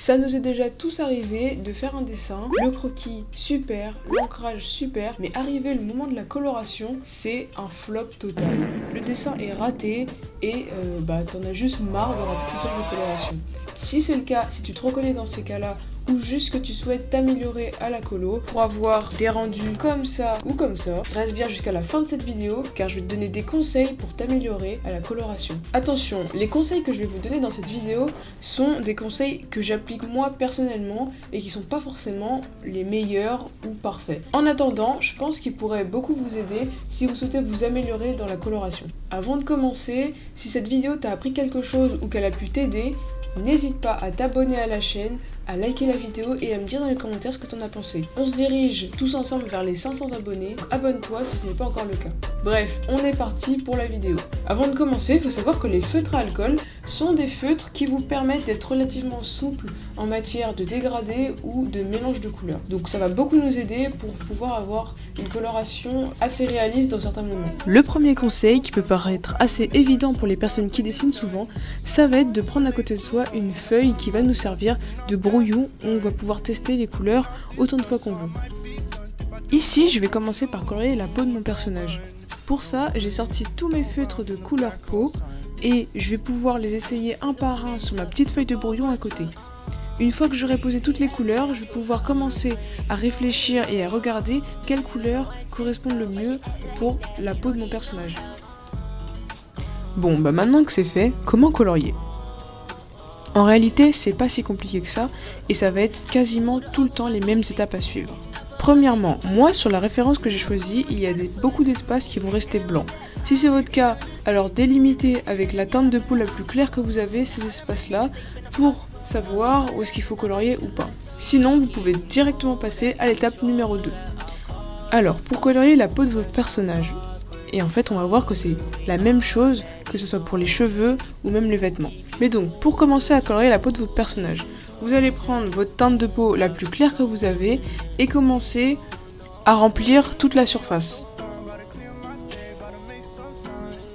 Ça nous est déjà tous arrivé de faire un dessin, le croquis super, l'ancrage super, mais arrivé le moment de la coloration, c'est un flop total. Le dessin est raté et t'en as juste marre d'avoir tout le temps de coloration. Si c'est le cas, si tu te reconnais dans ces cas-là, ou juste que tu souhaites t'améliorer à la colo pour avoir des rendus comme ça ou comme ça, reste bien jusqu'à la fin de cette vidéo car je vais te donner des conseils pour t'améliorer à la coloration. Attention, les conseils que je vais vous donner dans cette vidéo sont des conseils que j'applique moi personnellement et qui sont pas forcément les meilleurs ou parfaits. En attendant, je pense qu'ils pourraient beaucoup vous aider si vous souhaitez vous améliorer dans la coloration. Avant de commencer, si cette vidéo t'a appris quelque chose ou qu'elle a pu t'aider, n'hésite pas à t'abonner à la chaîne, à liker la vidéo et à me dire dans les commentaires ce que t'en as pensé. On se dirige tous ensemble vers les 500 abonnés, donc abonne-toi si ce n'est pas encore le cas. Bref, on est parti pour la vidéo. Avant de commencer, il faut savoir que les feutres à alcool sont des feutres qui vous permettent d'être relativement souples en matière de dégradé ou de mélange de couleurs. Donc ça va beaucoup nous aider pour pouvoir avoir une coloration assez réaliste dans certains moments. Le premier conseil, qui peut paraître assez évident pour les personnes qui dessinent souvent, ça va être de prendre à côté de soi une feuille qui va nous servir de brouillon où on va pouvoir tester les couleurs autant de fois qu'on veut. Ici, je vais commencer par colorier la peau de mon personnage. Pour ça, j'ai sorti tous mes feutres de couleur peau et je vais pouvoir les essayer un par un sur ma petite feuille de brouillon à côté. Une fois que j'aurai posé toutes les couleurs, je vais pouvoir commencer à réfléchir et à regarder quelles couleurs correspondent le mieux pour la peau de mon personnage. Bon, maintenant que c'est fait, comment colorier ? En réalité, c'est pas si compliqué que ça, et ça va être quasiment tout le temps les mêmes étapes à suivre. Premièrement, moi sur la référence que j'ai choisie, il y a beaucoup d'espaces qui vont rester blancs. Si c'est votre cas, alors délimitez avec la teinte de peau la plus claire que vous avez ces espaces-là pour savoir où est-ce qu'il faut colorier ou pas. Sinon, vous pouvez directement passer à l'étape numéro 2. Alors, pour colorier la peau de votre personnage, et en fait on va voir que c'est la même chose que ce soit pour les cheveux ou même les vêtements. Mais donc, pour commencer à colorier la peau de votre personnage, vous allez prendre votre teinte de peau la plus claire que vous avez et commencer à remplir toute la surface.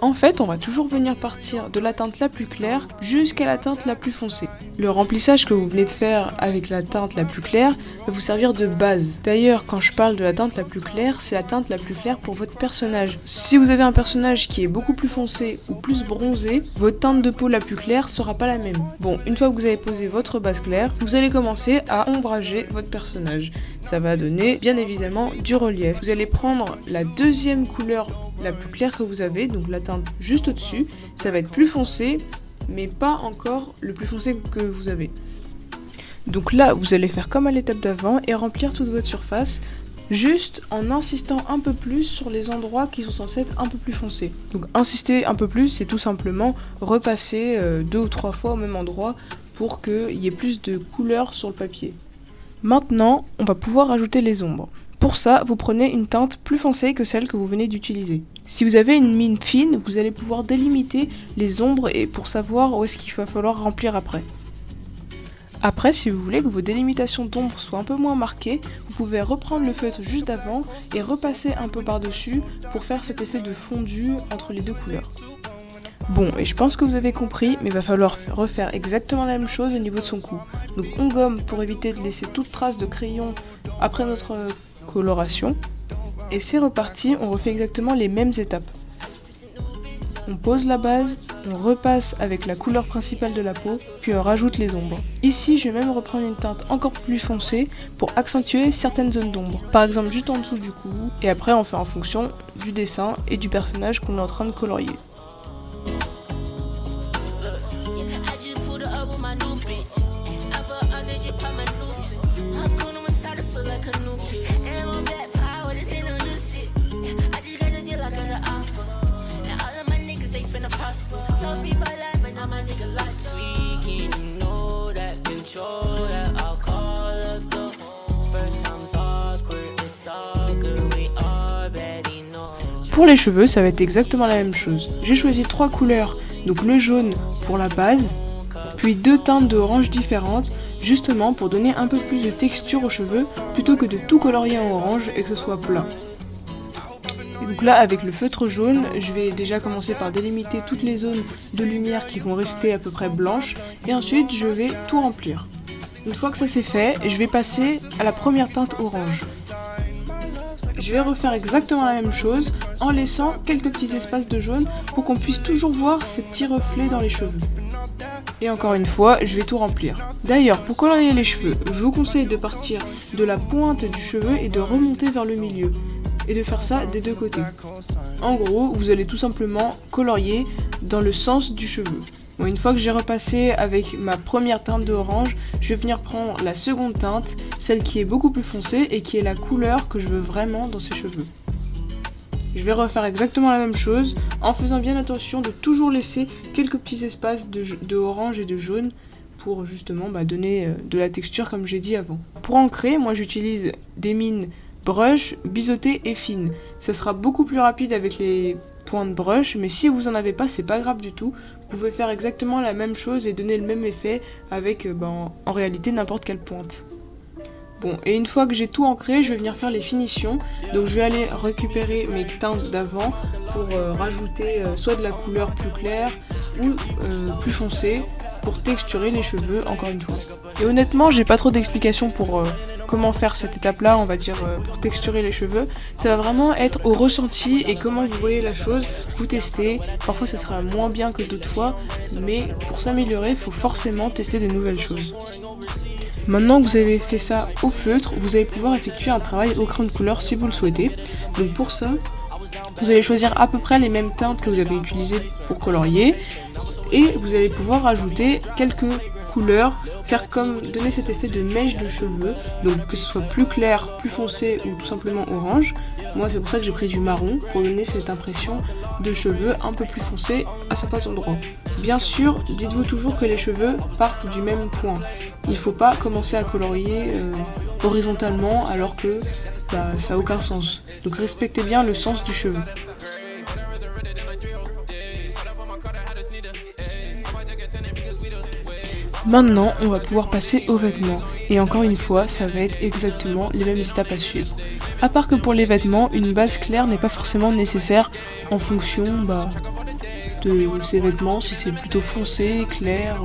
En fait, on va toujours venir partir de la teinte la plus claire jusqu'à la teinte la plus foncée. Le remplissage que vous venez de faire avec la teinte la plus claire va vous servir de base. D'ailleurs, quand je parle de la teinte la plus claire, c'est la teinte la plus claire pour votre personnage. Si vous avez un personnage qui est beaucoup plus foncé ou plus bronzé, votre teinte de peau la plus claire sera pas la même. Bon, une fois que vous avez posé votre base claire, vous allez commencer à ombrager votre personnage. Ça va donner, bien évidemment, du relief. Vous allez prendre la deuxième couleur la plus claire que vous avez, donc la teinte juste au-dessus. Ça va être plus foncé, mais pas encore le plus foncé que vous avez. Donc là, vous allez faire comme à l'étape d'avant et remplir toute votre surface, juste en insistant un peu plus sur les endroits qui sont censés être un peu plus foncés. Donc insister un peu plus, c'est tout simplement repasser 2 ou 3 fois au même endroit pour qu'il y ait plus de couleurs sur le papier. Maintenant, on va pouvoir ajouter les ombres. Pour ça, vous prenez une teinte plus foncée que celle que vous venez d'utiliser. Si vous avez une mine fine, vous allez pouvoir délimiter les ombres et pour savoir où est-ce qu'il va falloir remplir après. Après, si vous voulez que vos délimitations d'ombre soient un peu moins marquées, vous pouvez reprendre le feutre juste d'avant et repasser un peu par-dessus pour faire cet effet de fondu entre les deux couleurs. Bon, et je pense que vous avez compris, mais il va falloir refaire exactement la même chose au niveau de son cou. Donc on gomme pour éviter de laisser toute trace de crayon après notre coloration. Et c'est reparti, on refait exactement les mêmes étapes. On pose la base, on repasse avec la couleur principale de la peau, puis on rajoute les ombres. Ici, je vais même reprendre une teinte encore plus foncée pour accentuer certaines zones d'ombre. Par exemple, juste en dessous du cou, et après on fait en fonction du dessin et du personnage qu'on est en train de colorier. Pour les cheveux, ça va être exactement la même chose. J'ai choisi 3 couleurs, donc le jaune pour la base, puis 2 teintes d'orange différentes, justement pour donner un peu plus de texture aux cheveux, plutôt que de tout colorier en orange et que ce soit plat. Et donc là, avec le feutre jaune, je vais déjà commencer par délimiter toutes les zones de lumière qui vont rester à peu près blanches, et ensuite je vais tout remplir. Une fois que ça c'est fait, je vais passer à la première teinte orange. Je vais refaire exactement la même chose en laissant quelques petits espaces de jaune pour qu'on puisse toujours voir ces petits reflets dans les cheveux. Et encore une fois, je vais tout remplir. D'ailleurs, pour colorier les cheveux, je vous conseille de partir de la pointe du cheveu et de remonter vers le milieu. Et de faire ça des deux côtés. En gros, vous allez tout simplement colorier dans le sens du cheveu. Bon, une fois que j'ai repassé avec ma première teinte de orange, je vais venir prendre la seconde teinte, celle qui est beaucoup plus foncée et qui est la couleur que je veux vraiment dans ses cheveux. Je vais refaire exactement la même chose en faisant bien attention de toujours laisser quelques petits espaces de orange et de jaune pour justement donner de la texture comme j'ai dit avant. Pour ancrer, moi j'utilise des mines brush, biseauté et fine. Ça sera beaucoup plus rapide avec les pointes brush, mais si vous en avez pas, c'est pas grave du tout. Vous pouvez faire exactement la même chose et donner le même effet avec en réalité n'importe quelle pointe. Bon, et une fois que j'ai tout ancré, je vais venir faire les finitions. Donc je vais aller récupérer mes teintes d'avant pour rajouter soit de la couleur plus claire ou plus foncée pour texturer les cheveux encore une fois. Et honnêtement, j'ai pas trop d'explications pour comment faire cette étape-là, on va dire, pour texturer les cheveux. Ça va vraiment être au ressenti et comment vous voyez la chose, vous testez. Parfois ça sera moins bien que d'autres fois, mais pour s'améliorer, il faut forcément tester de nouvelles choses. Maintenant que vous avez fait ça au feutre, vous allez pouvoir effectuer un travail au crayon de couleur si vous le souhaitez. Donc pour ça, vous allez choisir à peu près les mêmes teintes que vous avez utilisées pour colorier. Et vous allez pouvoir rajouter quelques couleurs, donner cet effet de mèche de cheveux, donc que ce soit plus clair, plus foncé ou tout simplement orange. Moi c'est pour ça que j'ai pris du marron, pour donner cette impression de cheveux un peu plus foncés à certains endroits. Bien sûr, dites-vous toujours que les cheveux partent du même point. Il ne faut pas commencer à colorier horizontalement alors que ça n'a aucun sens. Donc respectez bien le sens du cheveu. Maintenant, on va pouvoir passer aux vêtements. Et encore une fois, ça va être exactement les mêmes étapes à suivre. À part que pour les vêtements, une base claire n'est pas forcément nécessaire en fonction de ces vêtements, si c'est plutôt foncé, clair.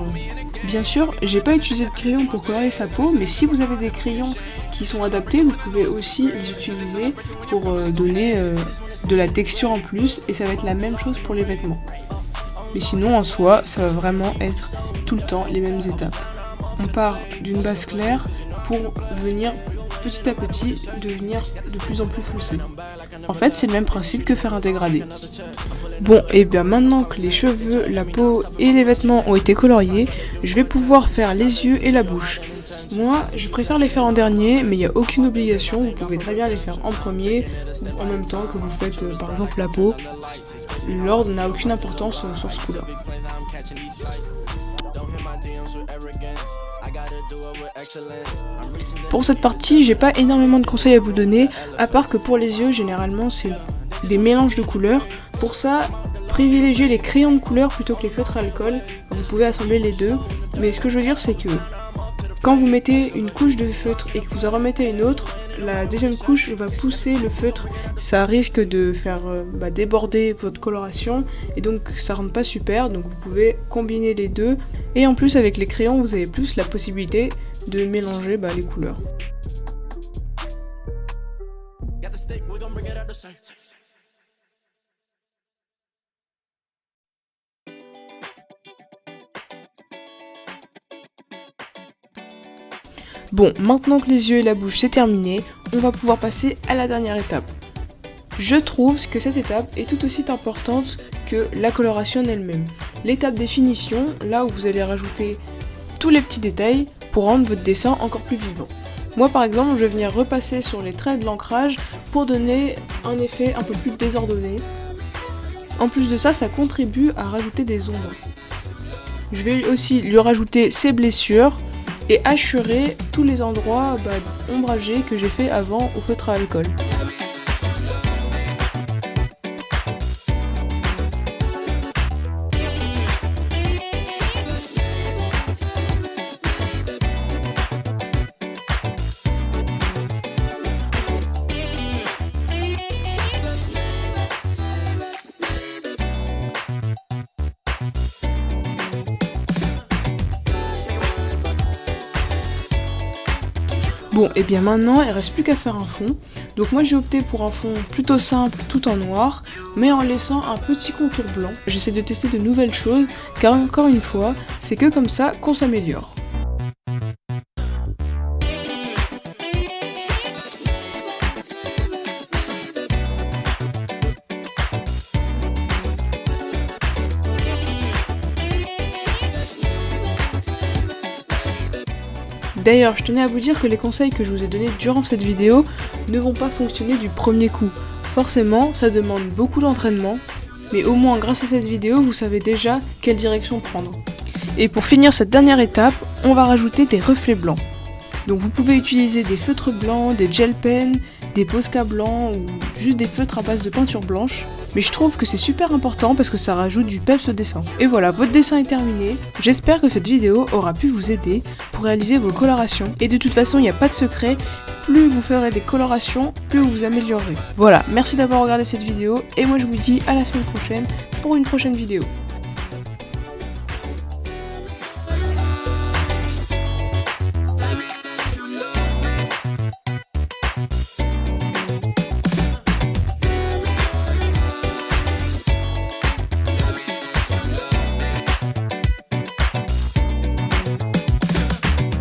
Bien sûr, j'ai pas utilisé de crayon pour colorier sa peau, mais si vous avez des crayons qui sont adaptés, vous pouvez aussi les utiliser pour donner de la texture en plus, et ça va être la même chose pour les vêtements. Mais sinon, en soi, ça va vraiment être tout le temps les mêmes étapes. On part d'une base claire pour venir petit à petit devenir de plus en plus foncé. En fait, c'est le même principe que faire un dégradé. Bon, et bien maintenant que les cheveux, la peau et les vêtements ont été coloriés, je vais pouvoir faire les yeux et la bouche. Moi, je préfère les faire en dernier, mais il n'y a aucune obligation, vous pouvez très bien les faire en premier, ou en même temps que vous faites par exemple la peau. L'ordre n'a aucune importance sur ce coup-là. Pour cette partie, j'ai pas énormément de conseils à vous donner, à part que pour les yeux, généralement, c'est des mélanges de couleurs. Pour ça, privilégiez les crayons de couleur plutôt que les feutres à alcool. Vous pouvez assembler les deux, mais ce que je veux dire, c'est que quand vous mettez une couche de feutre et que vous en remettez une autre, la deuxième couche va pousser le feutre. Ça risque de faire déborder votre coloration et donc ça rend pas super. Donc vous pouvez combiner les deux. Et en plus avec les crayons, vous avez plus la possibilité de mélanger les couleurs. Bon, maintenant que les yeux et la bouche c'est terminé, on va pouvoir passer à la dernière étape. Je trouve que cette étape est tout aussi importante que la coloration en elle-même. L'étape des finitions, là où vous allez rajouter tous les petits détails pour rendre votre dessin encore plus vivant. Moi par exemple, je vais venir repasser sur les traits de l'ancrage pour donner un effet un peu plus désordonné. En plus de ça, ça contribue à rajouter des ombres. Je vais aussi lui rajouter ses blessures et hachurer tous les endroits ombragés que j'ai fait avant au feutre à alcool. Bon, et bien maintenant, il reste plus qu'à faire un fond. Donc moi j'ai opté pour un fond plutôt simple, tout en noir, mais en laissant un petit contour blanc. J'essaie de tester de nouvelles choses, car encore une fois, c'est que comme ça qu'on s'améliore. D'ailleurs, je tenais à vous dire que les conseils que je vous ai donnés durant cette vidéo ne vont pas fonctionner du premier coup. Forcément, ça demande beaucoup d'entraînement, mais au moins grâce à cette vidéo, vous savez déjà quelle direction prendre. Et pour finir cette dernière étape, on va rajouter des reflets blancs. Donc vous pouvez utiliser des feutres blancs, des gel pens, des Posca blancs ou juste des feutres à base de peinture blanche. Mais je trouve que c'est super important parce que ça rajoute du peps au dessin. Et voilà, votre dessin est terminé. J'espère que cette vidéo aura pu vous aider pour réaliser vos colorations. Et de toute façon, il n'y a pas de secret. Plus vous ferez des colorations, plus vous vous améliorerez. Voilà, merci d'avoir regardé cette vidéo et moi je vous dis à la semaine prochaine pour une prochaine vidéo.